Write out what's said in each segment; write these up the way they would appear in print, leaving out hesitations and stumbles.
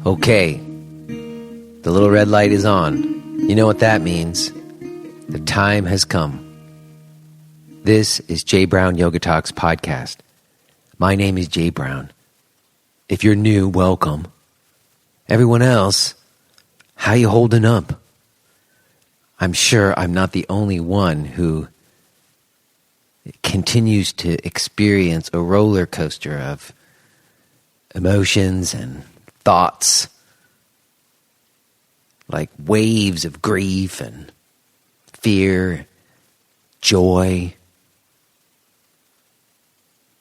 Okay, the little red light is on. You know what that means. The time has come. This is Jay Brown Yoga Talks podcast. My name is Jay Brown. If you're new, welcome. Everyone else, how you holding up? I'm sure I'm not the only one who continues to experience a roller coaster of emotions and thoughts, like waves of grief and fear, joy.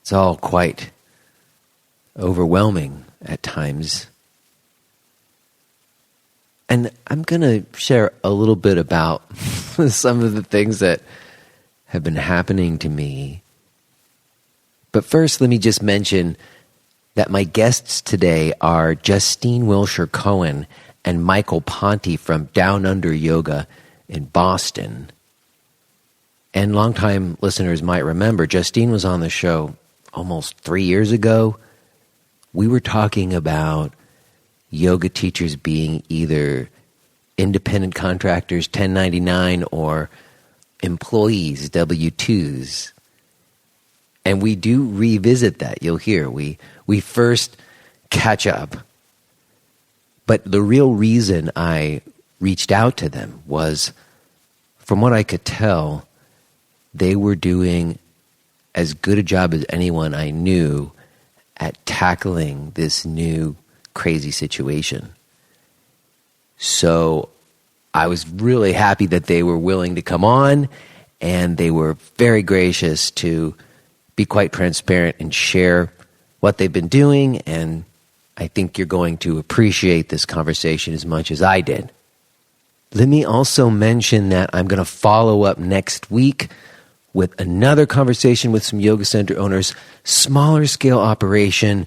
It's all quite overwhelming at times. And I'm going to share a little bit about some of the things that have been happening to me. But first, let me just mention that my guests today are Justine Wiltshire Cohen and Michael Ponte from Down Under Yoga in Boston. And longtime listeners might remember, Justine was on the show almost 3 years ago. We were talking about yoga teachers being either independent contractors, 1099, or employees, W-2s. And we do revisit that. You'll hear. We first catch up. But the real reason I reached out to them was, from what I could tell, they were doing as good a job as anyone I knew at tackling this new crazy situation. So I was really happy that they were willing to come on, and they were very gracious to be quite transparent and share what they've been doing, and I think you're going to appreciate this conversation as much as I did. Let me also mention that I'm going to follow up next week with another conversation with some yoga center owners, smaller scale operation,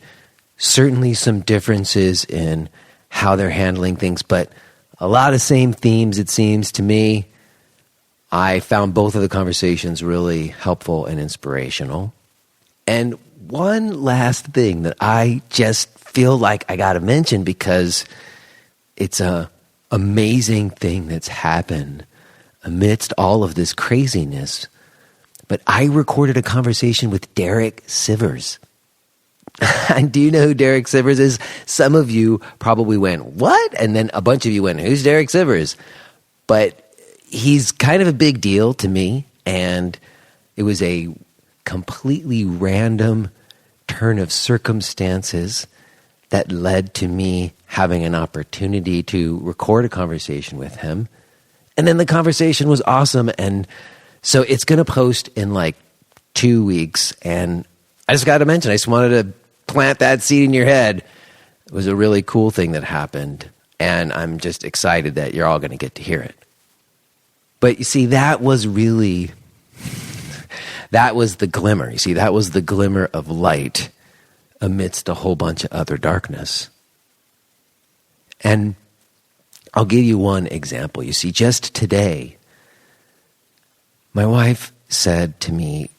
certainly some differences in how they're handling things, but a lot of same themes, it seems to me. I found both of the conversations really helpful and inspirational. And one last thing that I just feel like I got to mention, because it's an amazing thing that's happened amidst all of this craziness. But I recorded a conversation with Derek Sivers. And do you know who Derek Sivers is? Some of you probably went, what? And then a bunch of you went, who's Derek Sivers? But he's kind of a big deal to me. And it was a completely random turn of circumstances that led to me having an opportunity to record a conversation with him. And then the conversation was awesome. And so it's going to post in like 2 weeks. And I just got to mention, I just wanted to plant that seed in your head. It was a really cool thing that happened. And I'm just excited that you're all going to get to hear it. But you see, that was the glimmer. You see, that was the glimmer of light amidst a whole bunch of other darkness. And I'll give you one example. You see, just today, my wife said to me,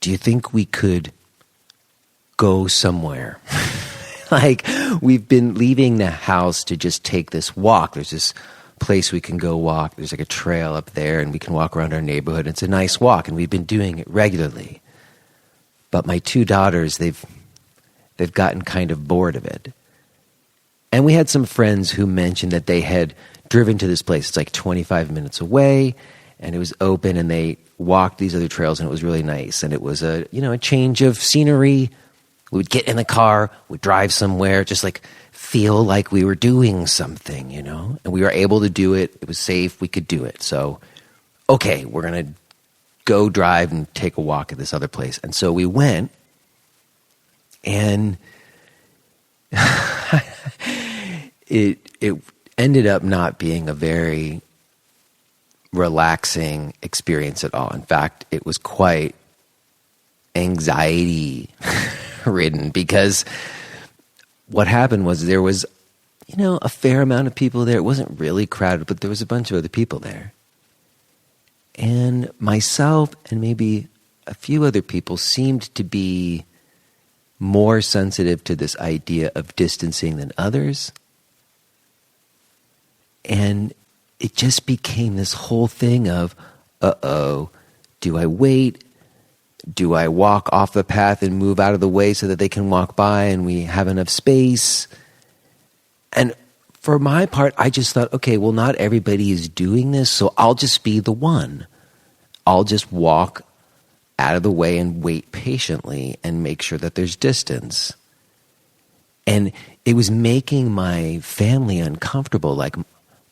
do you think we could go somewhere? Like, we've been leaving the house to just take this walk. There's this place we can go walk. There's like a trail up there, and we can walk around our neighborhood. It's a nice walk, and we've been doing it regularly. But my 2 daughters, they've gotten kind of bored of it. And we had some friends who mentioned that they had driven to this place. It's like 25 minutes away, and it was open, and they walked these other trails, and it was really nice. And it was a change of scenery. We would get in the car, we'd drive somewhere, just like feel like we were doing something, and we were able to do it. It was safe. We could do it. So, okay, we're going to go drive and take a walk at this other place. And so we went, and it ended up not being a very relaxing experience at all. In fact, it was quite anxiety ridden, because what happened was there was, a fair amount of people there. It wasn't really crowded, but there was a bunch of other people there. And myself and maybe a few other people seemed to be more sensitive to this idea of distancing than others. And it just became this whole thing of, do I wait? Do I walk off the path and move out of the way so that they can walk by and we have enough space? And for my part, I just thought, okay, well, not everybody is doing this, so I'll just be the one. I'll just walk out of the way and wait patiently and make sure that there's distance. And it was making my family uncomfortable, like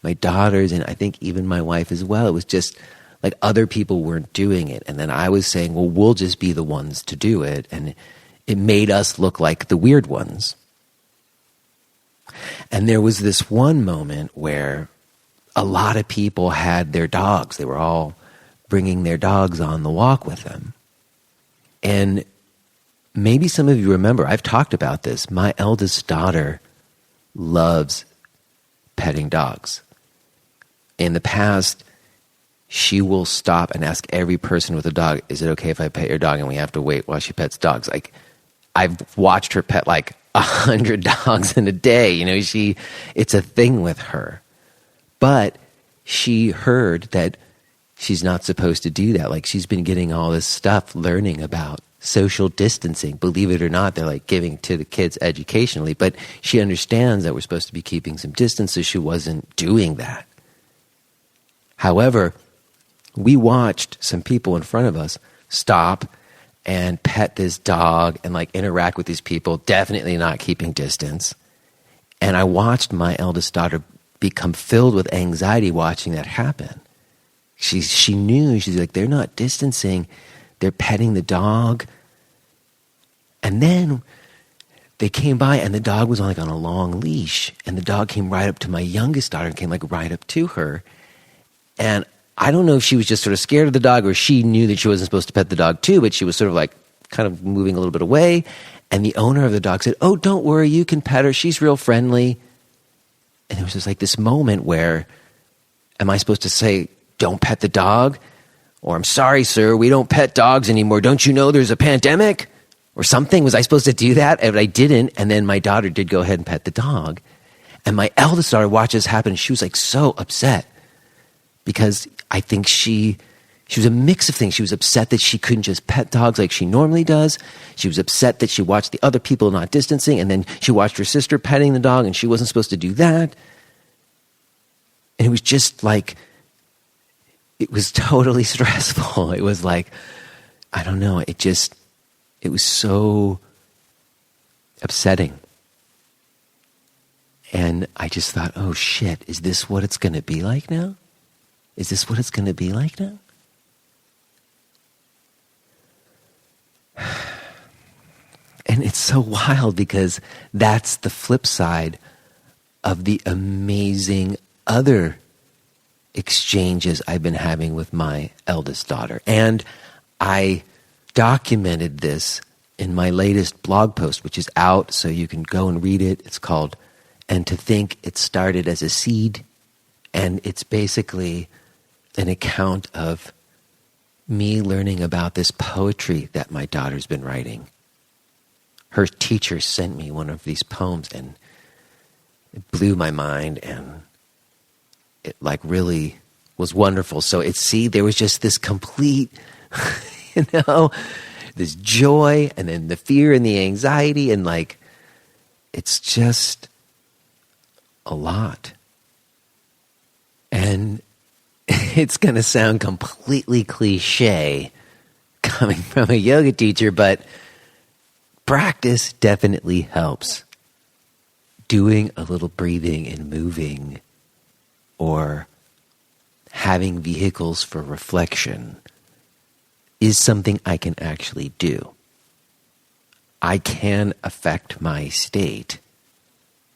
my daughters and I think even my wife as well. It was just like other people weren't doing it. And then I was saying, well, we'll just be the ones to do it. And it made us look like the weird ones. And there was this one moment where a lot of people had their dogs. They were all bringing their dogs on the walk with them. And maybe some of you remember, I've talked about this. My eldest daughter loves petting dogs. In the past, she will stop and ask every person with a dog, is it okay if I pet your dog? And we have to wait while she pets dogs. Like, I've watched her pet like 100 dogs in a day. You know, it's a thing with her. But she heard that she's not supposed to do that. Like, she's been getting all this stuff, learning about social distancing. Believe it or not, they're like giving to the kids educationally. But she understands that we're supposed to be keeping some distance, so she wasn't doing that. However, we watched some people in front of us stop and pet this dog and like interact with these people, definitely not keeping distance. And I watched my eldest daughter become filled with anxiety watching that happen. She knew, she's like, they're not distancing, they're petting the dog. And then they came by and the dog was on a long leash, and the dog came right up to my youngest daughter and came like right up to her. And I don't know if she was just sort of scared of the dog or she knew that she wasn't supposed to pet the dog too, but she was sort of like kind of moving a little bit away. And the owner of the dog said, oh, don't worry, you can pet her. She's real friendly. And there was just like this moment where, am I supposed to say, don't pet the dog? Or, I'm sorry, sir, we don't pet dogs anymore. Don't you know there's a pandemic? Or something. Was I supposed to do that? And I didn't. And then my daughter did go ahead and pet the dog. And my eldest daughter watched this happen. And she was like so upset. Because I think she was a mix of things. She was upset that she couldn't just pet dogs like she normally does. She was upset that she watched the other people not distancing, and then she watched her sister petting the dog, and she wasn't supposed to do that. And it was just like, it was totally stressful. It was like, I don't know, it was so upsetting. And I just thought, oh shit, is this what it's going to be like now? Is this what it's going to be like now? And it's so wild because that's the flip side of the amazing other exchanges I've been having with my eldest daughter. And I documented this in my latest blog post, which is out, so you can go and read it. It's called And to Think It Started as a Seed. And it's basically an account of me learning about this poetry that my daughter's been writing. Her teacher sent me one of these poems, and it blew my mind, and it like really was wonderful. So there was just this complete, this joy, and then the fear and the anxiety, and like, it's just a lot. And it's going to sound completely cliche coming from a yoga teacher, but practice definitely helps. Doing a little breathing and moving, or having vehicles for reflection, is something I can actually do. I can affect my state,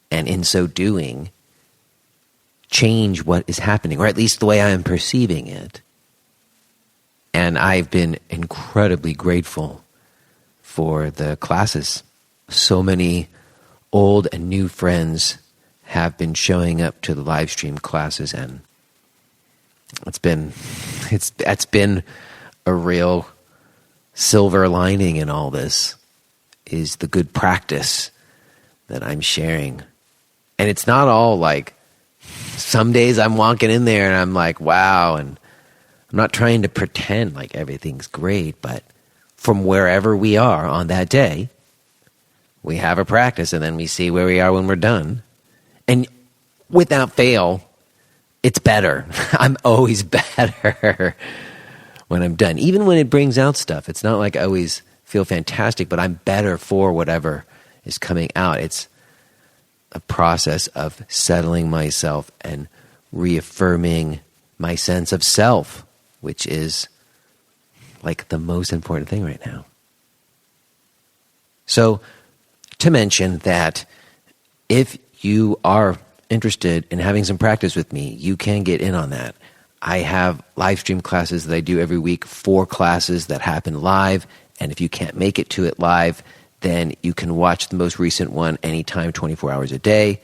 and in so doing, change what is happening, or at least the way I am perceiving it. And I've been incredibly grateful for the classes. So many old and new friends have been showing up to the live stream classes, and it's been a real silver lining in all this is the good practice that I'm sharing. And it's not all like, some days I'm walking in there and I'm like, wow, and I'm not trying to pretend like everything's great, but from wherever we are on that day, we have a practice and then we see where we are when we're done. And without fail, it's better. I'm always better when I'm done. Even when it brings out stuff, it's not like I always feel fantastic, but I'm better for whatever is coming out. It's a process of settling myself and reaffirming my sense of self, which is like the most important thing right now. So, to mention that if you are interested in having some practice with me, you can get in on that. I have live stream classes that I do every week, 4 classes that happen live, and if you can't make it to it live, then you can watch the most recent one anytime, 24 hours a day.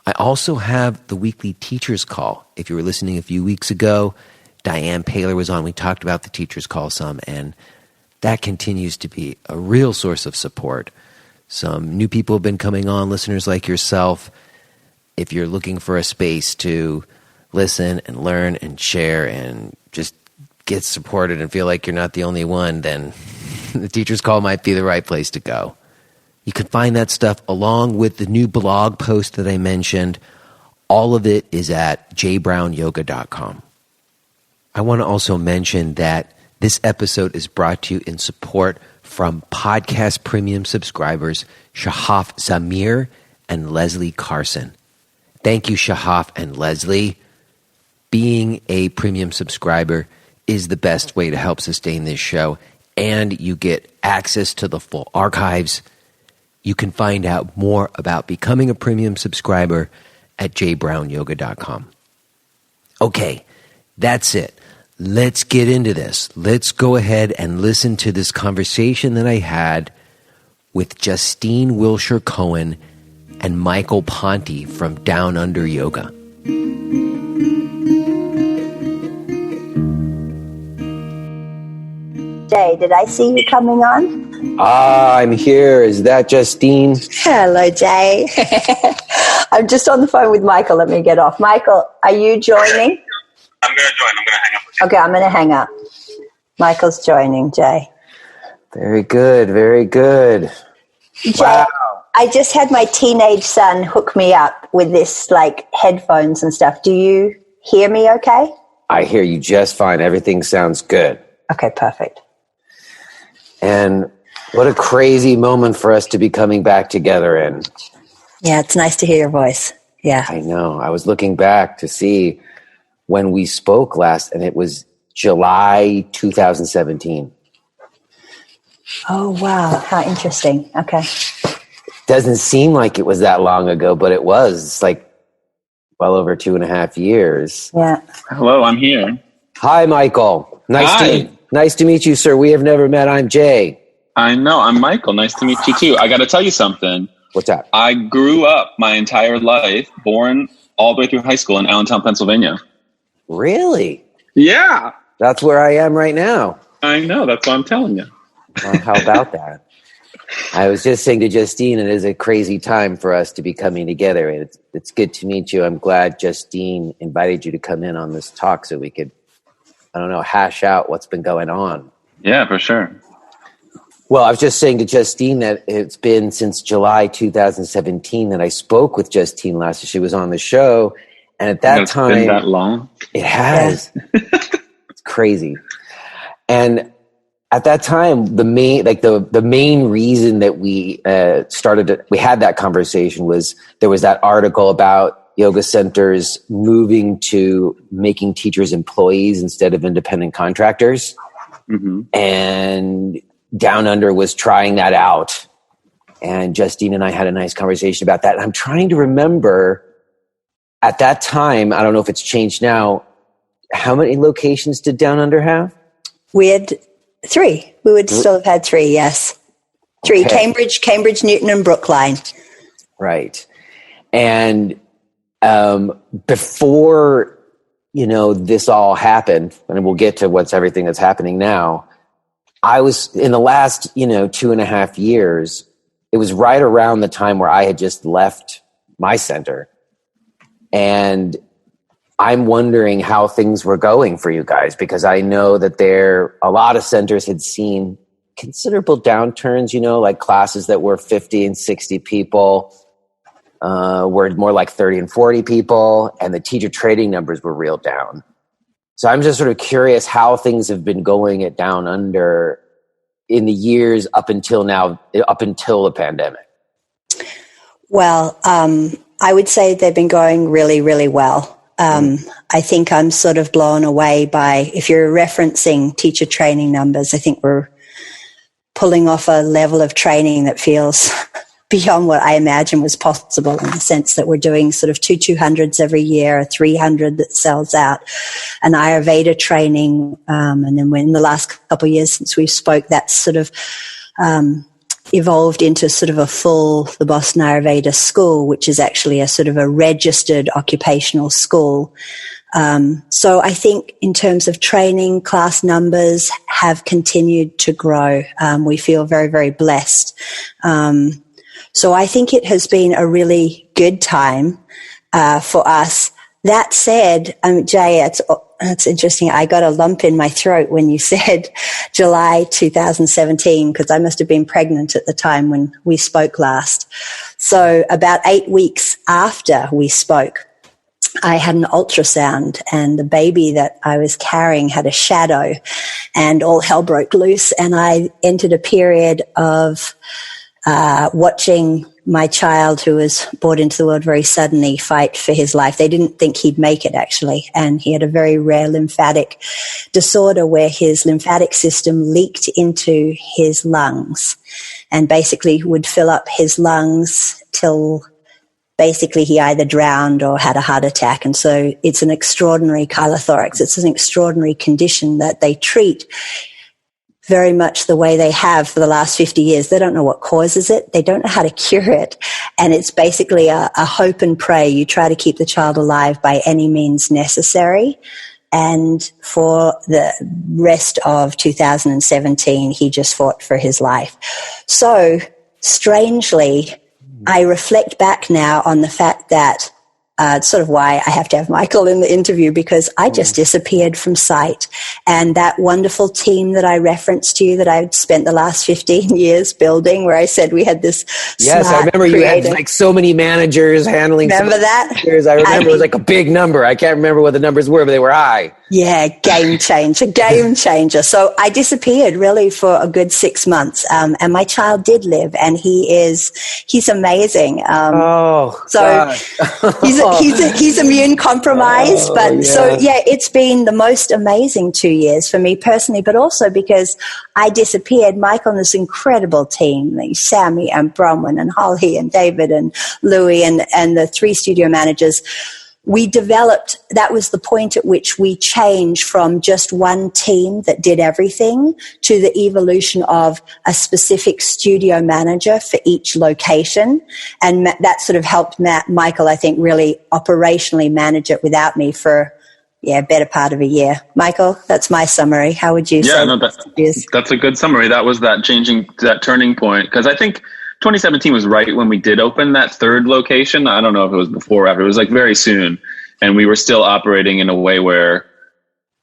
I also have the weekly teacher's call. If you were listening a few weeks ago, Diane Paler was on. We talked about the teacher's call some, and that continues to be a real source of support. Some new people have been coming on, listeners like yourself. If you're looking for a space to listen and learn and share and just get supported and feel like you're not the only one, then the teacher's call might be the right place to go. You can find that stuff along with the new blog post that I mentioned. All of it is at jbrownyoga.com. I want to also mention that this episode is brought to you in support from podcast premium subscribers Shahaf Zamir and Leslie Carson. Thank you, Shahaf and Leslie. Being a premium subscriber is the best way to help sustain this show, and you get access to the full archives. You can find out more about becoming a premium subscriber at jbrownyoga.com. Okay, that's it. Let's get into this. Let's go ahead and listen to this conversation that I had with Justine Wiltshire Cohen and Michael Ponte from Down Under Yoga. Jay, did I see you coming on? I'm here. Is that Justine? Hello, Jay. I'm just on the phone with Michael. Let me get off. Michael, are you joining? I'm going to join. I'm going to hang up with you. Okay, I'm going to hang up. Michael's joining, Jay. Very good. Very good. Jay, Wow. I just had my teenage son hook me up with this, like, headphones and stuff. Do you hear me okay? I hear you just fine. Everything sounds good. Okay, perfect. And what a crazy moment for us to be coming back together in. Yeah, it's nice to hear your voice. Yeah. I know. I was looking back to see when we spoke last, and it was July 2017. Oh, wow. How interesting. Okay. Doesn't seem like it was that long ago, but it was. It's like well over 2.5 years. Yeah. Hello, I'm here. Hi, Michael. Nice to meet you, sir. We have never met. I'm Jay. I know, I'm Michael. Nice to meet you, too. I got to tell you something. What's up? I grew up my entire life, born all the way through high school in Allentown, Pennsylvania. Really? Yeah. That's where I am right now. I know, that's what I'm telling you. Well, how about that? I was just saying to Justine, it is a crazy time for us to be coming together. And it's good to meet you. I'm glad Justine invited you to come in on this talk so we could, hash out what's been going on. Yeah, for sure. Well, I was just saying to Justine that it's been since July 2017 that I spoke with Justine last. She was on the show. And at that time, been that long? It has. It's crazy. And at that time, the main reason that we we had that conversation was there was that article about yoga centers moving to making teachers employees instead of independent contractors. Mm-hmm. And Down Under was trying that out. And Justine and I had a nice conversation about that. And I'm trying to remember at that time, I don't know if it's changed now, how many locations did Down Under have? We had 3. We would still have had 3, yes. 3, okay. Cambridge, Newton, and Brookline. Right. And before, this all happened, and we'll get to everything that's happening now, I was in the last, 2.5 years, it was right around the time where I had just left my center. And I'm wondering how things were going for you guys, because I know that a lot of centers had seen considerable downturns, like classes that were 50 and 60 people were more like 30 and 40 people, and the teacher training numbers were real down. So I'm just sort of curious how things have been going at Down Under in the years up until now, up until the pandemic. Well, I would say they've been going really, really well. I think I'm sort of blown away by, if you're referencing teacher training numbers, I think we're pulling off a level of training that feels beyond what I imagine was possible, in the sense that we're doing sort of 200s every year, a 300 that sells out, an Ayurveda training. And then in the last couple of years since we spoke, that's sort of evolved into sort of the Boston Ayurveda School, which is actually a sort of a registered occupational school. So I think in terms of training, class numbers have continued to grow. We feel very, very blessed. So I think it has been a really good time for us. That said, Jay, it's interesting. I got a lump in my throat when you said July 2017, because I must have been pregnant at the time when we spoke last. So about 8 weeks after we spoke, I had an ultrasound, and the baby that I was carrying had a shadow, and all hell broke loose. And I entered a period of watching my child, who was brought into the world very suddenly, fight for his life. They didn't think he'd make it, actually. And he had a very rare lymphatic disorder where his lymphatic system leaked into his lungs and basically would fill up his lungs till basically he either drowned or had a heart attack. And so it's an extraordinary chylothorax. It's an extraordinary condition that they treat very much the way they have for the last 50 years. They don't know what causes it. They don't know how to cure it. And it's basically a hope and pray. You try to keep the child alive by any means necessary. And for the rest of 2017, he just fought for his life. So strangely, I reflect back now on the fact that it's sort of why I have to have Michael in the interview, because I just disappeared from sight. And that wonderful team that I referenced to you, that I'd spent the last 15 years building, where I said we had this Yes, I remember creative. You had like so many managers handling. Remember that? Managers. I remember it was like a big number. I can't remember what the numbers were, but they were high. Yeah, game changer. So I disappeared really for a good 6 months. And my child did live, and he's amazing. He's immune compromised, So it's been the most amazing 2 years for me personally, but also because I disappeared. Michael and this incredible team, like Sammy and Bronwyn and Holly and David and Louie and the 3 studio managers, we developed, that was the point at which we changed from just one team that did everything to the evolution of a specific studio manager for each location. And that sort of helped Michael, I think, really operationally manage it without me for better part of a year. Michael, that's my summary. How would you say? That's a good summary. That was that turning point. Because I think 2017 was right when we did open that 3rd location. I don't know if it was before or after. It was like very soon. And we were still operating in a way where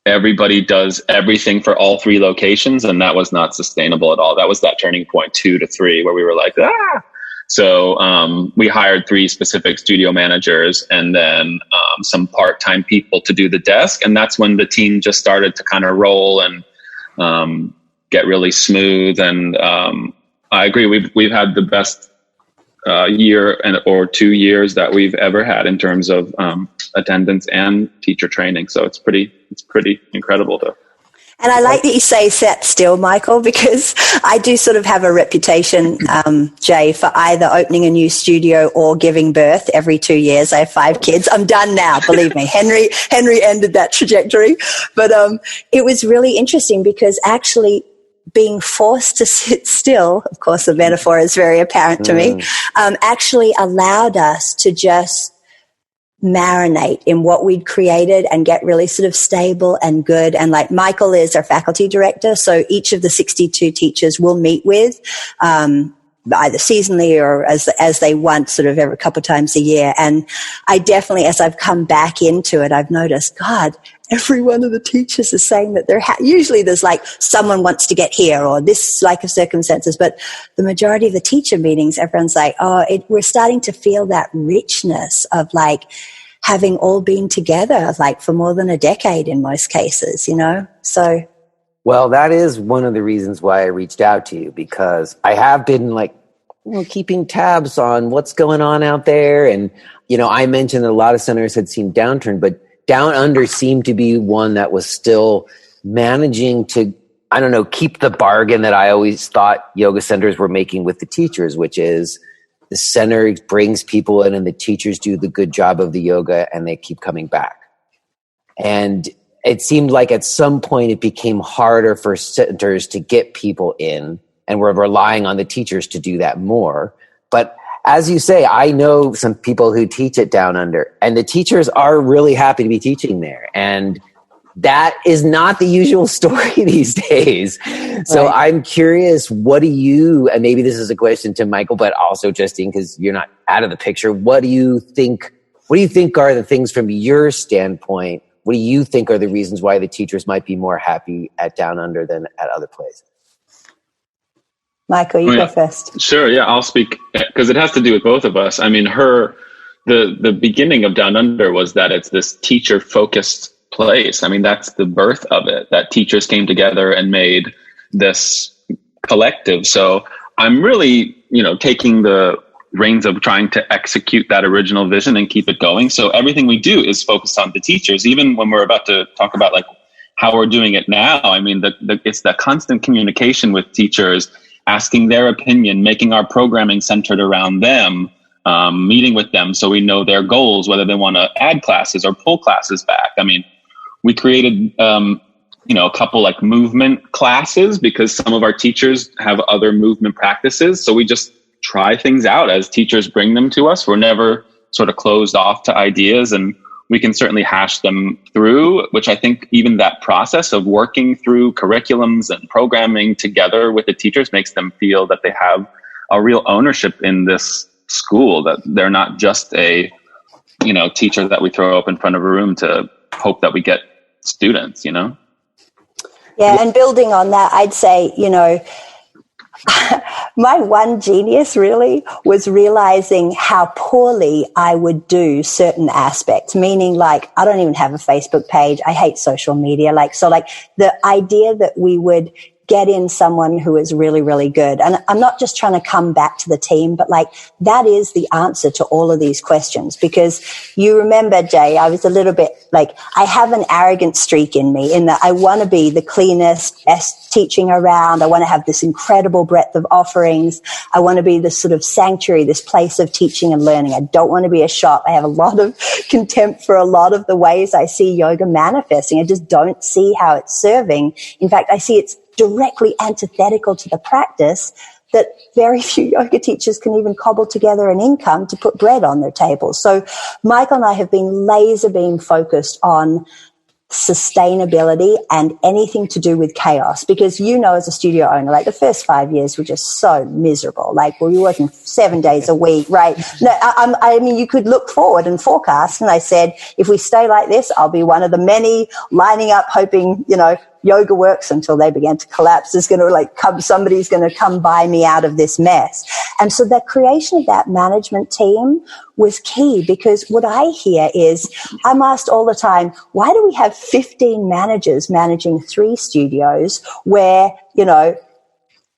everybody does everything for all 3 locations. And that was not sustainable at all. That was that turning point 2 to 3 where we were like, So we hired 3 specific studio managers and then some part-time people to do the desk. And that's when the team just started to kind of roll and get really smooth. And I agree. We've had the best year or 2 years that we've ever had in terms of attendance and teacher training. So it's pretty incredible though. And I like that you say "set still," Michael, because I do sort of have a reputation, Jay, for either opening a new studio or giving birth every 2 years. I have 5 kids. I'm done now, believe me. Henry ended that trajectory. But it was really interesting because actually being forced to sit still, of course the metaphor is very apparent to me, actually allowed us to just marinate in what we'd created and get really sort of stable and good. And like Michael is our faculty director, so each of the 62 teachers will meet with, either seasonally or as they want, sort of every couple of times a year. And I definitely, as I've come back into it, I've noticed, God, every one of the teachers is saying that usually there's like someone wants to get here or this like of circumstances, but the majority of the teacher meetings, everyone's like, we're starting to feel that richness of like having all been together like for more than a decade in most cases, you know? So. Well, that is one of the reasons why I reached out to you, because I have been like, keeping tabs on what's going on out there. And, I mentioned that a lot of centers had seen downturn, but Down Under seemed to be one that was still managing to, keep the bargain that I always thought yoga centers were making with the teachers, which is the center brings people in and the teachers do the good job of the yoga and they keep coming back. And it seemed like at some point it became harder for centers to get people in, and we're relying on the teachers to do that more. But as you say, I know some people who teach at Down Under, and the teachers are really happy to be teaching there. And that is not the usual story these days. So right. I'm curious, what do you, and maybe this is a question to Michael, but also Justine, because you're not out of the picture. What do you think are the things from your standpoint? What do you think are the reasons why the teachers might be more happy at Down Under than at other places? Michael, you go first. Sure, yeah, I'll speak because it has to do with both of us. I mean, the beginning of Down Under was that it's this teacher-focused place. I mean, that's the birth of it, that teachers came together and made this collective. So I'm really, taking the reins of trying to execute that original vision and keep it going. So everything we do is focused on the teachers, even when we're about to talk about like how we're doing it now. I mean, it's the constant communication with teachers, asking their opinion, making our programming centered around them, meeting with them so we know their goals, whether they want to add classes or pull classes back. I mean, we created, a couple like movement classes because some of our teachers have other movement practices. So we just try things out as teachers bring them to us. We're never sort of closed off to ideas, and we can certainly hash them through, which I think even that process of working through curriculums and programming together with the teachers makes them feel that they have a real ownership in this school, that they're not just a, teacher that we throw up in front of a room to hope that we get students, Yeah, and building on that, I'd say, my one genius really was realizing how poorly I would do certain aspects, meaning like, I don't even have a Facebook page. I hate social media. So the idea that we would get in someone who is really, really good. And I'm not just trying to come back to the team, but that is the answer to all of these questions. Because you remember, Jay, I was a little bit I have an arrogant streak in me in that I want to be the cleanest, best teaching around. I want to have this incredible breadth of offerings. I want to be this sort of sanctuary, this place of teaching and learning. I don't want to be a shop. I have a lot of contempt for a lot of the ways I see yoga manifesting. I just don't see how it's serving. In fact, I see it's directly antithetical to the practice that very few yoga teachers can even cobble together an income to put bread on their table. So Michael and I have been laser beam focused on sustainability and anything to do with chaos, because as a studio owner, the first 5 years were just so miserable. We were working 7 days a week, right? No, I mean, you could look forward and forecast, and I said, if we stay like this, I'll be one of the many lining up hoping, yoga works until they began to collapse. There's going to somebody's going to come buy me out of this mess. And so the creation of that management team was key, because what I hear is, I'm asked all the time, why do we have 15 managers managing 3 studios where,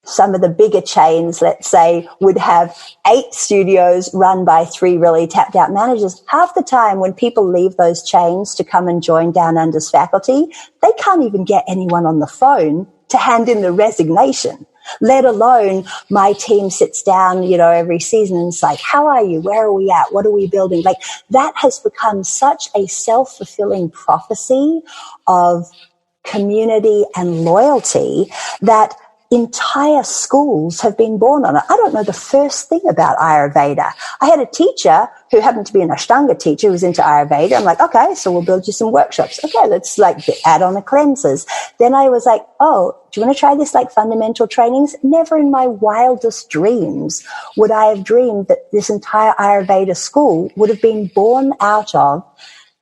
some of the bigger chains, let's say, would have 8 studios run by 3 really tapped out managers. Half the time when people leave those chains to come and join Down Under's faculty, they can't even get anyone on the phone to hand in the resignation, let alone my team sits down, every season and it's like, how are you? Where are we at? What are we building? That has become such a self-fulfilling prophecy of community and loyalty that entire schools have been born on it. I don't know the first thing about Ayurveda. I had a teacher who happened to be an Ashtanga teacher who was into Ayurveda. I'm like, okay, so we'll build you some workshops. Okay, let's like add on the cleansers. Then I was like, oh, do you want to try this like fundamental trainings? Never in my wildest dreams would I have dreamed that this entire Ayurveda school would have been born out of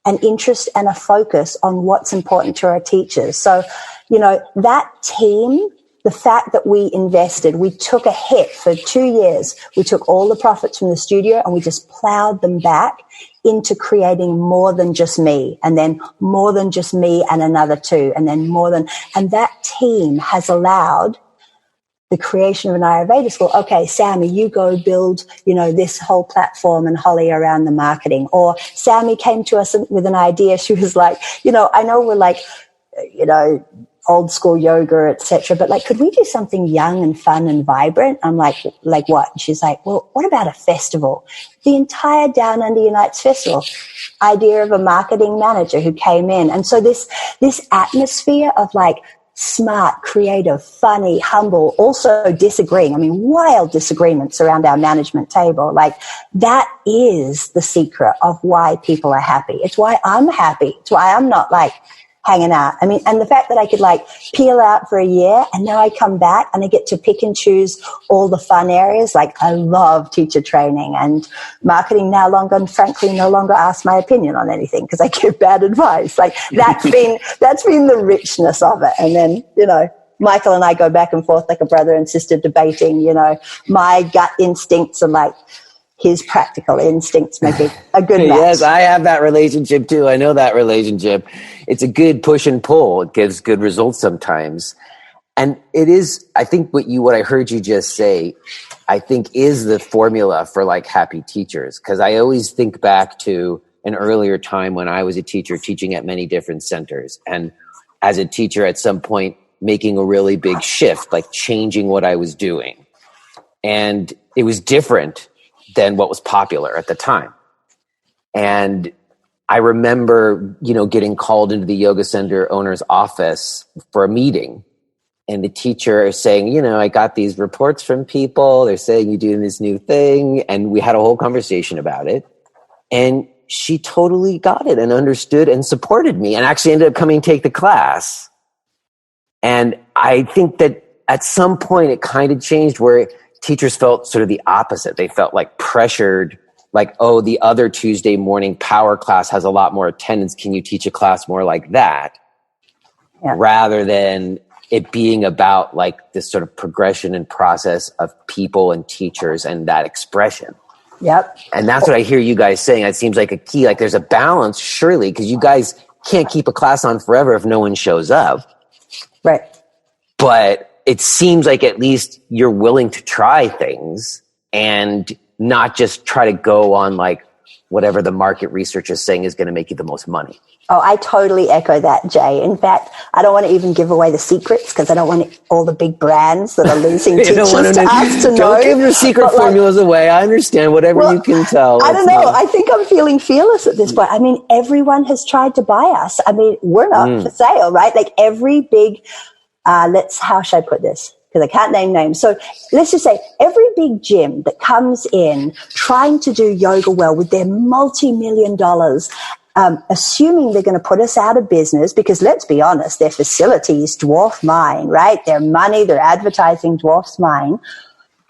an interest and a focus on what's important to our teachers. So, you know, that team, the fact that we invested, we took a hit for 2 years. We took all the profits from the studio and we just plowed them back into creating more than just me, and then more than just me and another two, and then more than, and that team has allowed the creation of an Ayurveda school. Okay, Sammy, you go build, you know, this whole platform, and Holly around the marketing. Or Sammy came to us with an idea. She was like, you know, I know we're like, you know, old school yoga, etc., but like, could we do something young and fun and vibrant? I'm like what? And she's like, well, what about a festival? The entire Down Under Unites festival. Idea of a marketing manager who came in. And so this atmosphere of like smart, creative, funny, humble, also disagreeing. I mean, wild disagreements around our management table. Like, that is the secret of why people are happy. It's why I'm happy. It's why I'm not like hanging out. I mean, and the fact that I could like peel out for a year and now I come back and I get to pick and choose all the fun areas. Like, I love teacher training and marketing now longer, and frankly no longer ask my opinion on anything because I give bad advice. Like, that's been the richness of it. And then, you know, Michael and I go back and forth like a brother and sister debating, you know, my gut instincts are like his practical instincts make it a good match. Yes, I have that relationship too. I know that relationship. It's a good push and pull. It gives good results sometimes. And it is, I think what I heard you just say, I think is the formula for like happy teachers. Because I always think back to an earlier time when I was a teacher teaching at many different centers. And as a teacher at some point making a really big shift, like changing what I was doing. And it was different than what was popular at the time. And I remember, you know, getting called into the yoga center owner's office for a meeting. And the teacher is saying, you know, I got these reports from people. They're saying you're doing this new thing. And we had a whole conversation about it. And she totally got it and understood and supported me and actually ended up coming take the class. And I think that at some point it kind of changed where teachers felt sort of the opposite. They felt like pressured, like, oh, the other Tuesday morning power class has a lot more attendance. Can you teach a class more like that? Yeah. Rather than it being about like this sort of progression and process of people and teachers and that expression. Yep. And that's what I hear you guys saying. It seems like a key, like there's a balance, surely, because you guys can't keep a class on forever if no one shows up. Right. But it seems like at least you're willing to try things and not just try to go on like whatever the market research is saying is going to make you the most money. Oh, I totally echo that, Jay. In fact, I don't want to even give away the secrets because I don't want all the big brands that are losing teachers to us to know. Don't give your secret formulas away. I understand whatever you can tell. I don't know. I think I'm feeling fearless at this point. I mean, everyone has tried to buy us. I mean, we're not for sale, right? Like every big how should I put this? Because I can't name names. So let's just say every big gym that comes in trying to do yoga well with their multi-million dollars, assuming they're going to put us out of business, because let's be honest, their facilities dwarf mine, right? Their money, their advertising dwarfs mine.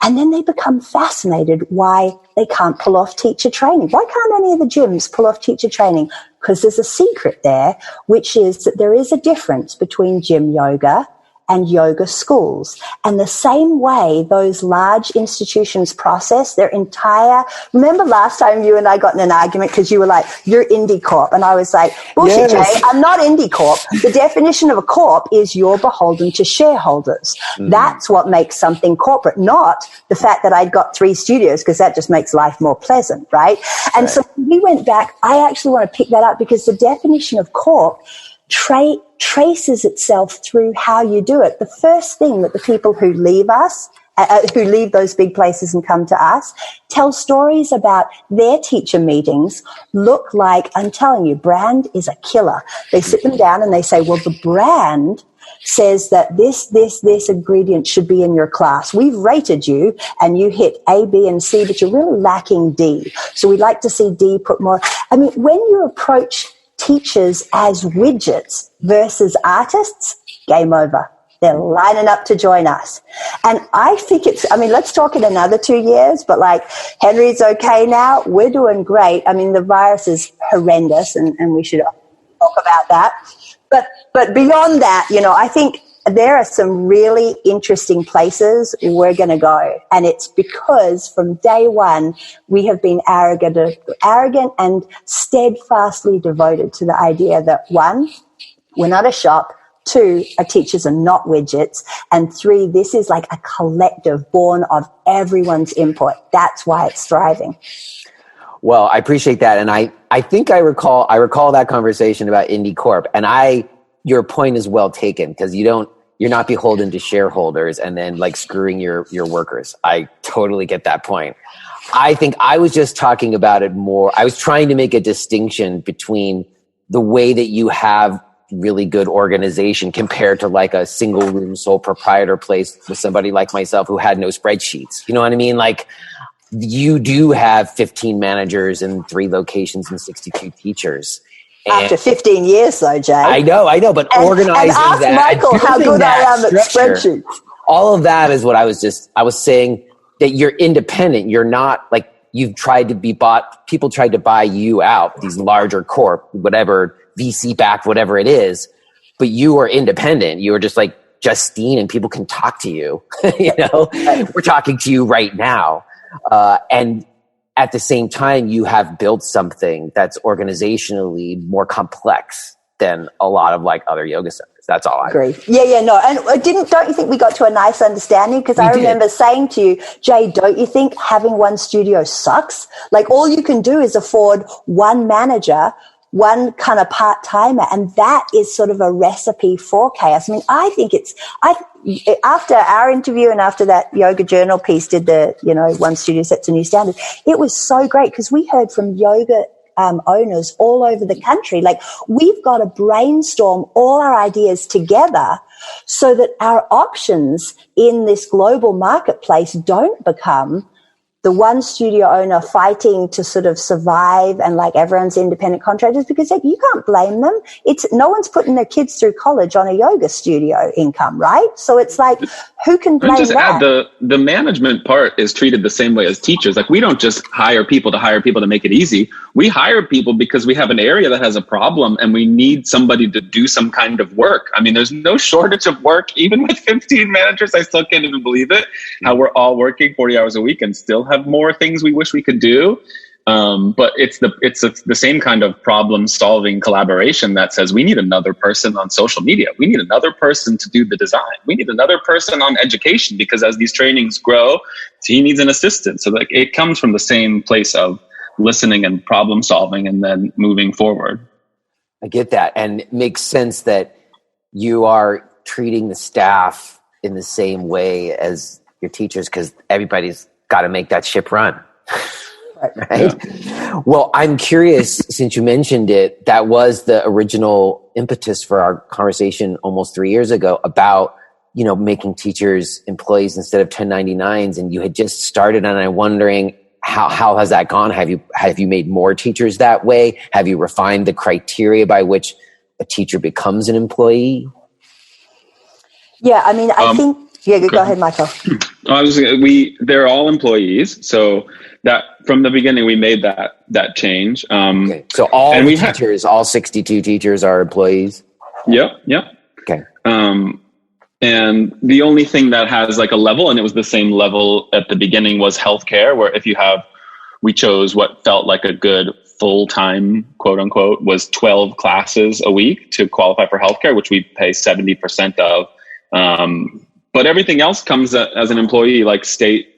And then they become fascinated why they can't pull off teacher training. Why can't any of the gyms pull off teacher training? Because there's a secret there, which is that there is a difference between gym yoga and yoga schools. And the same way those large institutions process their entire... Remember last time you and I got in an argument because you were like, you're indie corp. And I was like, bullshit, yes. Jay, I'm not indie corp. The definition of a corp is you're beholden to shareholders. That's what makes something corporate, not the fact that I'd got 3 studios, because that just makes life more pleasant, right? And so we went back. I actually want to pick that up because the definition of corp traces itself through how you do it. The first thing that the people who leave us, who leave those big places and come to us, tell stories about their teacher meetings look like, I'm telling you, brand is a killer. They sit them down and they say, well, the brand says that this ingredient should be in your class. We've rated you and you hit A, B, and C, but you're really lacking D. So we'd like to see D put more. I mean, when you approach teachers as widgets versus artists, game over. They're lining up to join us. And I think let's talk in another 2 years, but like Henry's okay now. We're doing great. I mean, the virus is horrendous and we should talk about that. But beyond that, I think there are some really interesting places we're going to go. And it's because from day one, we have been arrogant and steadfastly devoted to the idea that 1, we're not a shop. 2, our teachers are not widgets. And 3, this is like a collective born of everyone's input. That's why it's thriving. Well, I appreciate that. And I think I recall that conversation about Indie Corp. And your point is well taken, because you're not beholden to shareholders and then like screwing your workers. I totally get that point. I think I was just talking about it more. I was trying to make a distinction between the way that you have really good organization compared to like a single room sole proprietor place with somebody like myself who had no spreadsheets. You know what I mean? Like, you do have 15 managers in 3 locations and 62 teachers. And after 15 years though, Jay. I know, but organizing and ask that. Michael how good I am at spreadsheets. All of that is what I was saying, that you're independent. You're not like, you've tried to be bought. People tried to buy you out, these larger corp, whatever, VC backed, whatever it is, but you are independent. You are just like Justine, and people can talk to you. We're talking to you right now. And at the same time, you have built something that's organizationally more complex than a lot of like other yoga centers. That's all I agree. No. And don't you think we got to a nice understanding? Because I remember saying to you, Jay, don't you think having one studio sucks? Like, all you can do is afford one manager, one kind of part-timer, and that is sort of a recipe for chaos. I mean, I think after our interview and after that Yoga Journal piece did the, one studio sets a new standard, it was so great because we heard from yoga owners all over the country. Like, we've got to brainstorm all our ideas together so that our options in this global marketplace don't become the one studio owner fighting to sort of survive and like everyone's independent contractors, because you can't blame them. No one's putting their kids through college on a yoga studio income, right? So it's like, who can blame and just that? Add the management part is treated the same way as teachers. Like, we don't just hire people to make it easy. We hire people because we have an area that has a problem and we need somebody to do some kind of work. I mean, there's no shortage of work. Even with 15 managers, I still can't even believe it, how we're all working 40 hours a week and still have more things we wish we could do. But it's the same kind of problem solving collaboration that says we need another person on social media. We need another person to do the design. We need another person on education, because as these trainings grow, he needs an assistant. So like, it comes from the same place of listening and problem solving and then moving forward. I get that. And it makes sense that you are treating the staff in the same way as your teachers, because everybody's got to make that ship run. Right? Yeah. Well, I'm curious, since you mentioned it, that was the original impetus for our conversation almost 3 years ago about, making teachers employees instead of 1099s. And you had just started, and I'm wondering, how has that gone? Have you made more teachers that way? Have you refined the criteria by which a teacher becomes an employee? Yeah, I mean, I think. Yeah, go ahead, Michael. They're all employees, so that from the beginning we made that change. Okay. So all all 62 teachers are employees. Yep. Okay. And the only thing that has like a level, and it was the same level at the beginning, was healthcare, where we chose what felt like a good full-time, quote unquote, was 12 classes a week to qualify for healthcare, which we pay 70% of. But everything else comes as an employee, like state,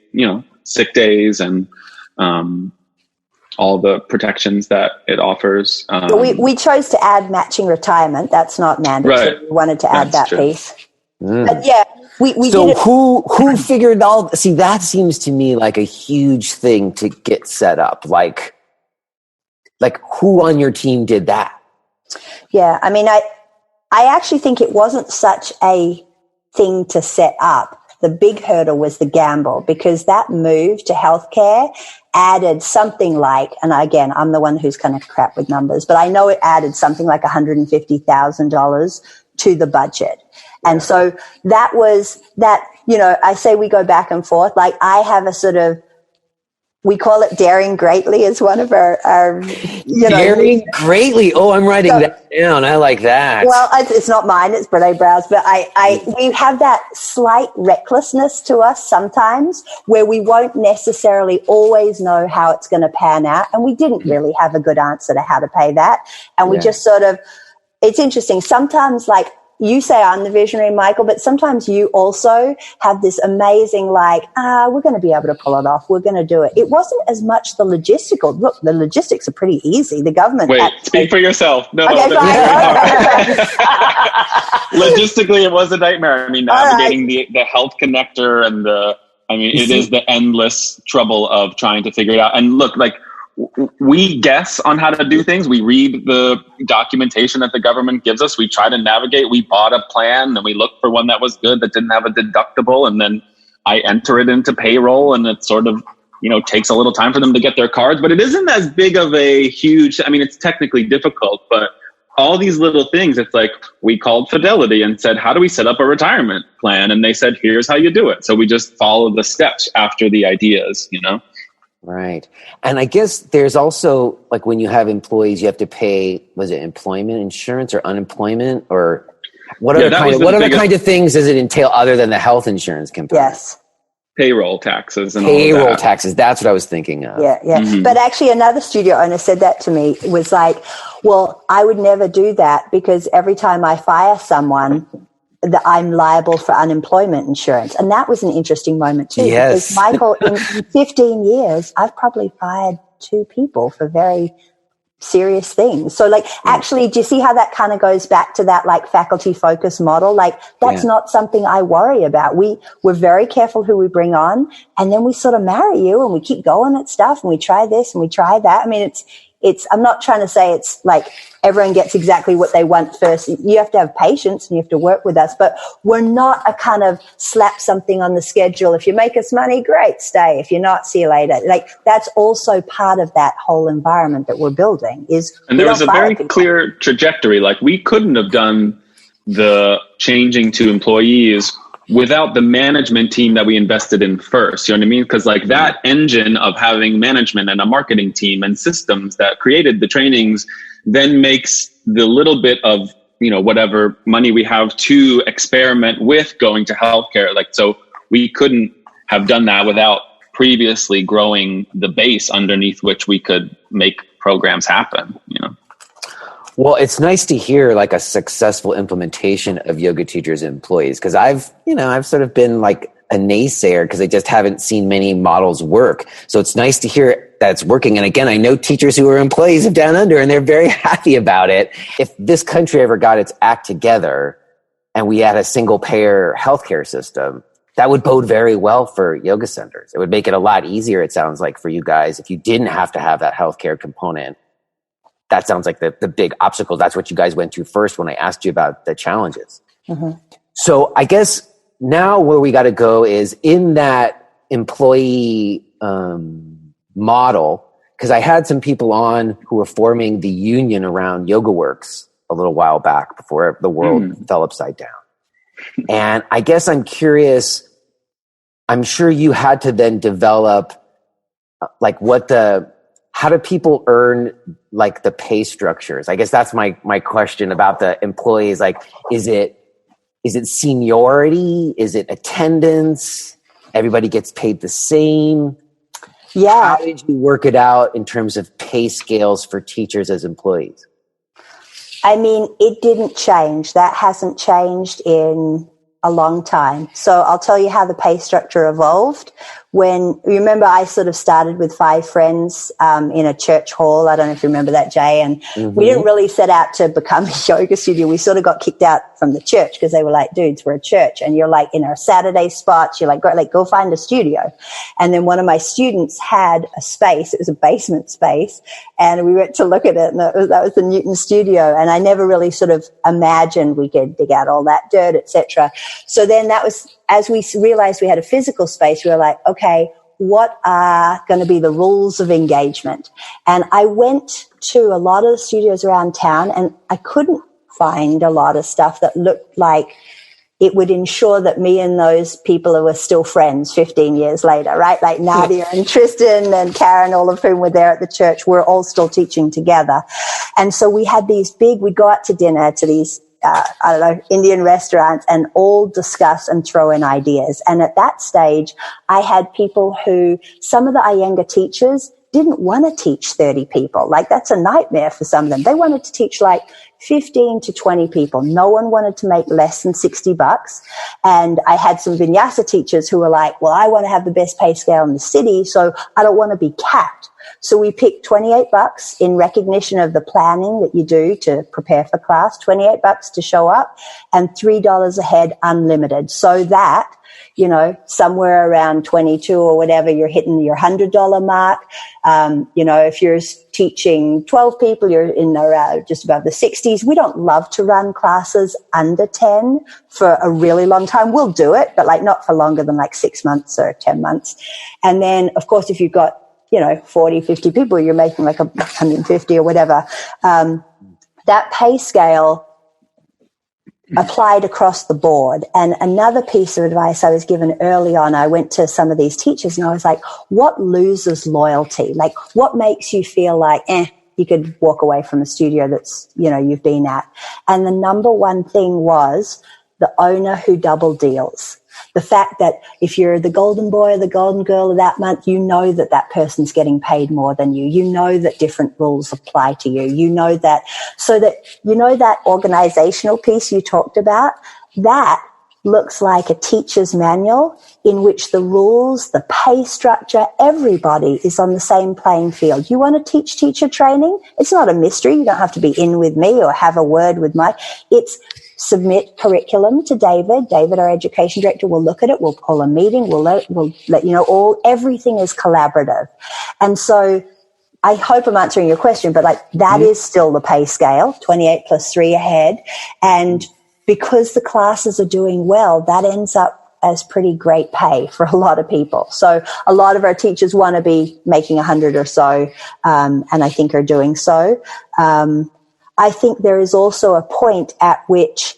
sick days and all the protections that it offers. We chose to add matching retirement. That's not mandatory. Right. We wanted to add that piece. But yeah, we so did who figured all? See, that seems to me like a huge thing to get set up. Like who on your team did that? Yeah, I mean, I actually think it wasn't such a thing to set up. The big hurdle was the gamble, because that move to healthcare added something like, and again, I'm the one who's kind of crap with numbers, but I know it added something like $150,000 to the budget. And so that was that, I say we go back and forth. Like, I have a sort of, we call it daring greatly as one of our daring greatly. Oh, I'm writing that down. I like that. Well, it's not mine. It's Brene Brown's, but we have that slight recklessness to us sometimes, where we won't necessarily always know how it's going to pan out. And we didn't really have a good answer to how to pay that. And we just sort of, it's interesting. Sometimes, like, you say I'm the visionary, Michael, but sometimes you also have this amazing, like, we're going to be able to pull it off. We're going to do it. It wasn't as much the logistical. Look, the logistics are pretty easy. The government. Wait, speak for yourself. No. Okay, Logistically, it was a nightmare. I mean, navigating the health connector and it is the endless trouble of trying to figure it out. And look, like, we guess on how to do things. We read the documentation that the government gives us. We try to navigate. We bought a plan and we looked for one that was good, that didn't have a deductible. And then I enter it into payroll, and it sort of, takes a little time for them to get their cards, but it isn't as big of a huge, it's technically difficult, but all these little things, it's like, we called Fidelity and said, how do we set up a retirement plan? And they said, here's how you do it. So we just follow the steps after the ideas, Right. And I guess there's also, like, when you have employees, you have to pay, was it employment insurance or unemployment, or what other kind of things does it entail other than the health insurance component? Yes. Payroll taxes and payroll all of that. Taxes. That's what I was thinking of. Yeah. Mm-hmm. But actually, another studio owner said that to me, was like, well, I would never do that, because every time I fire someone, that I'm liable for unemployment insurance. And that was an interesting moment too. Yes. Because, Michael, in 15 years, I've probably fired 2 people for very serious things. So, like, actually, do you see how that kind of goes back to that, like, faculty focus model? Like, that's not something I worry about. We're very careful who we bring on, and then we sort of marry you, and we keep going at stuff, and we try this and we try that. I mean, it's, I'm not trying to say it's like everyone gets exactly what they want first. You have to have patience and you have to work with us, but we're not a kind of slap something on the schedule. If you make us money, great, stay. If you're not, see you later. Like, that's also part of that whole environment that we're building and there was a very clear trajectory. Like, we couldn't have done the changing to employees without the management team that we invested in first. You know what I mean? Because, like, that engine of having management and a marketing team and systems that created the trainings then makes the little bit of, whatever money we have to experiment with going to healthcare. Like, so we couldn't have done that without previously growing the base underneath which we could make programs happen, Well, it's nice to hear, like, a successful implementation of yoga teachers and employees, because I've sort of been like a naysayer because I just haven't seen many models work. So it's nice to hear that it's working. And again, I know teachers who are employees of Down Under, and they're very happy about it. If this country ever got its act together and we had a single payer healthcare system, that would bode very well for yoga centers. It would make it a lot easier, it sounds like, for you guys, if you didn't have to have that healthcare component. That sounds like the big obstacle. That's what you guys went to first when I asked you about the challenges. Mm-hmm. So I guess now where we got to go is in that employee model, because I had some people on who were forming the union around YogaWorks a little while back before the world fell upside down. And I guess I'm curious, I'm sure you had to then develop like how do people earn like the pay structures? I guess that's my question about the employees. Like, is it seniority? Is it attendance? Everybody gets paid the same? Yeah. How did you work it out in terms of pay scales for teachers as employees? I mean, it didn't change. That hasn't changed in a long time. So I'll tell you how the pay structure evolved. when, remember, I sort of started with 5 friends in a church hall. I don't know if you remember that, Jay. And we didn't really set out to become a yoga studio. We sort of got kicked out from the church because they were like, dudes, we're a church. And you're like in our Saturday spots. You're like, go find a studio. And then one of my students had a space. It was a basement space. And we went to look at it, and that was the Newton studio. And I never really sort of imagined we could dig out all that dirt, etc. So then that was, as we realized we had a physical space, we were like, okay, what are going to be the rules of engagement? And I went to a lot of the studios around town, and I couldn't find a lot of stuff that looked like it would ensure that me and those people were still friends 15 years later, right? Like Nadia and Tristan and Karen, all of whom were there at the church, we're all still teaching together. And so we had these we'd go out to dinner to these, Indian restaurants, and all discuss and throw in ideas. And at that stage, I had people who, some of the Iyengar teachers didn't want to teach 30 people. Like, that's a nightmare for some of them. They wanted to teach like 15 to 20 people. No one wanted to make less than $60. And I had some vinyasa teachers who were like, well, I want to have the best pay scale in the city, so I don't want to be capped. So we picked $28 in recognition of the planning that you do to prepare for class, $28 to show up, and $3 a head unlimited, so that, you know, somewhere around 22 or whatever, you're hitting your $100 mark. If you're teaching 12 people, you're in around just above the 60s. We don't love to run classes under 10 for a really long time. We'll do it, but like not for longer than like 6 months or 10 months. And then, of course, if you've got, 40, 50 people, you're making like 150 or whatever. That pay scale applied across the board. And another piece of advice I was given early on, I went to some of these teachers and I was like, what loses loyalty? Like, what makes you feel like, you could walk away from a studio that's, you've been at? And the number one thing was the owner who double deals. The fact that if you're the golden boy or the golden girl of that month, you know that that person's getting paid more than you. You know that different rules apply to you. You know that, so that, that organizational piece you talked about, that looks like a teacher's manual in which the rules, the pay structure, everybody is on the same playing field. You want to teach teacher training? It's not a mystery. You don't have to be in with me or have a word with it's submit curriculum to David. David, our education director, will look at it. We'll call a meeting. We'll let you know, everything is collaborative. And so I hope I'm answering your question, but that is still the pay scale, 28 plus 3 ahead. And because the classes are doing well, that ends up as pretty great pay for a lot of people. So a lot of our teachers want to be making 100 or so, and I think are doing so. I think there is also a point at which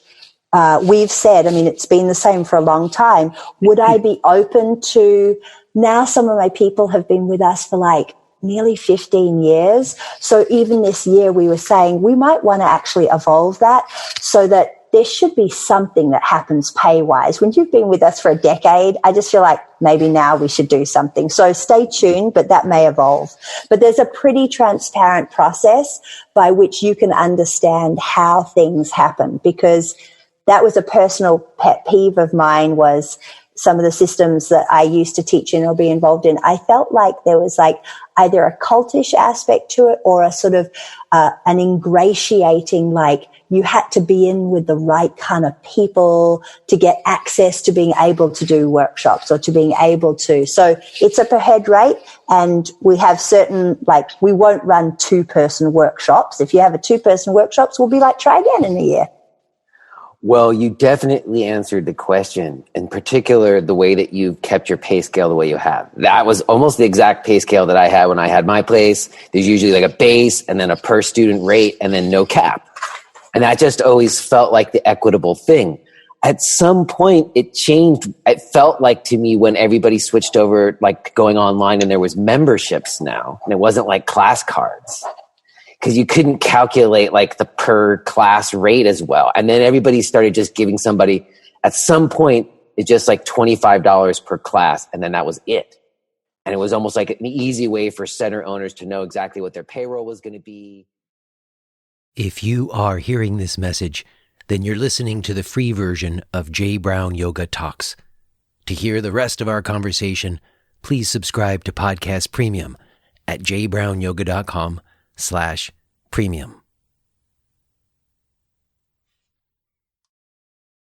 we've said, it's been the same for a long time, would I be open to, now some of my people have been with us for like nearly 15 years. So even this year we were saying we might want to actually evolve that so that there should be something that happens pay-wise. When you've been with us for a decade, I just feel like maybe now we should do something. So stay tuned, but that may evolve. But there's a pretty transparent process by which you can understand how things happen, because that was a personal pet peeve of mine, was some of the systems that I used to teach in or be involved in. I felt like there was like either a cultish aspect to it or a sort of an ingratiating, like you had to be in with the right kind of people to get access to being able to do workshops or to being able to. So it's a per head rate, and we have certain, like, we won't run 2-person workshops. If you have a 2-person workshops, we'll be like, try again in a year. Well, you definitely answered the question, in particular, the way that you kept your pay scale the way you have. That was almost the exact pay scale that I had when I had my place. There's usually like a base and then a per student rate and then no cap. And that just always felt like the equitable thing. At some point, it changed. It felt like to me when everybody switched over, like going online, and there was memberships now, and it wasn't like class cards, because you couldn't calculate like the per class rate as well. And then everybody started just giving somebody, at some point, it's just like $25 per class, and then that was it. And it was almost like an easy way for center owners to know exactly what their payroll was going to be. If you are hearing this message, then you're listening to the free version of Jay Brown Yoga Talks. To hear the rest of our conversation, please subscribe to Podcast Premium at jbrownyoga.com/premium.